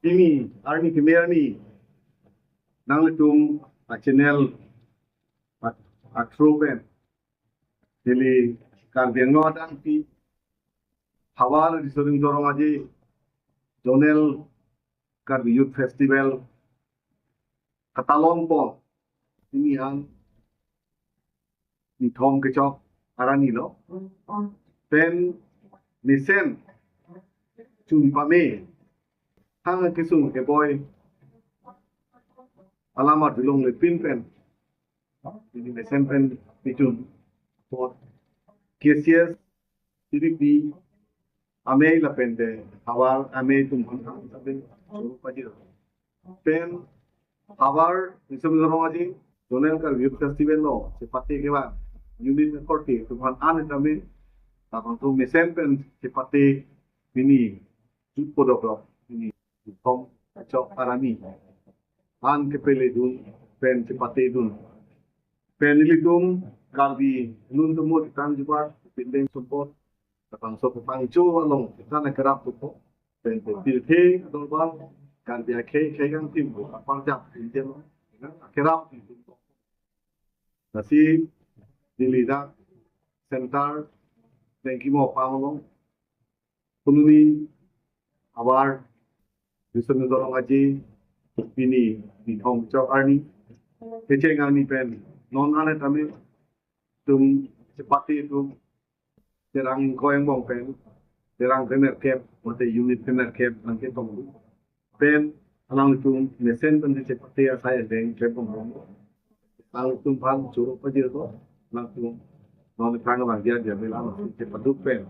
ini army kemer ni nang letung a channel a tropen jadi kan bengno dang pi hawal di sering dorong aja zonel kar youth festival katalong po ini ang ni thom ke chok arani lo pen nisen chun pame hang ke sung ke boy alamat dilong le pin pen ini nisen pen pichun por KCS CDP ame la pende hawar ame tum hang saben pajir pen hawar nisam dorong zonel kar youth festival lo sepate ke ba unit korti tuhan an tame tapang tu nisen pen sepate ini podok ini thom chok arani an ke pele dun pen sepate dun pen litum karbi nun tumo tang jupa pindeng support tapang so pang chu along tan kerap tu pen pilhe dolbal karbi ke gang tim bu apang jak pinjem kerap nasi dilidak center thank you mo pangolong kununi awar bisa dorong aja ini di home job arni keceng arni pen non ane kami tum cepati itu terang koyang bong pen terang tener cap mate unit tener cap nanti tong pen alang tum nesen pen cepati saya deng cap bong alang tum pan juru pajir to alang tum non prang bang dia bilang cepatu pen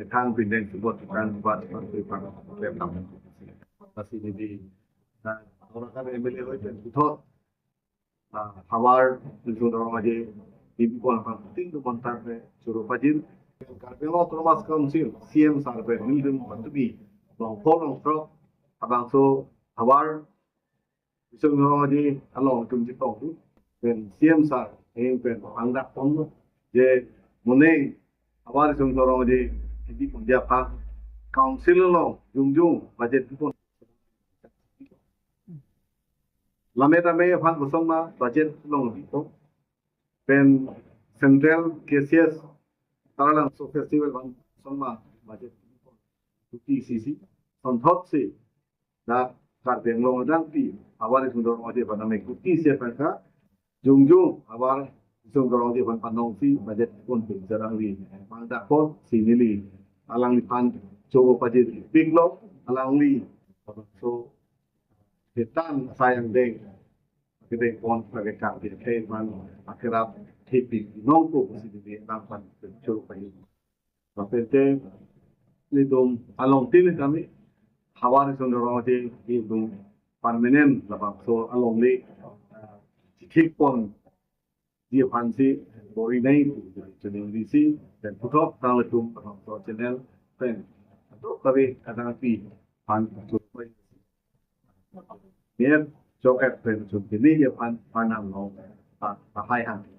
tang pindeng sebut kan buat seperti pang lem tam masih di orang kan MLA itu thot hawar itu orang aja ibu pun penting tu kontak ke suruh pajir kalau termas council CM sarpe milden bantubi long long truk abang so hawar itu orang aja along tum jipong tu dan CM sar yang pen angdak pon je muneng hawar itu orang aja ibu pun dia pak council lo jungjung budget pun lameta me fan kusoma budget long itu pen central KCS taralang so festival van soma budget TCC sonthot se da kar benglong dang pi awar sundor ode pada me kuti se perka jungjung awar sundor ode van panong si budget pun jarang wi mangda pon sinili alang pan coba budget big lo alang li so hitam sayang deng kita pon pakai kaki kain man akhirap tipi nongko mesti di tampan curu payu. Tapi ni dom along tin kami hawar sondorong aja di dom permanen lapang so along ni cikik pon dia fansi bori naik channel DC dan putok tang letum so channel pen. Tapi kadang pi pan curu payu. Biar joket pen curu ini ya pan panam long hai hang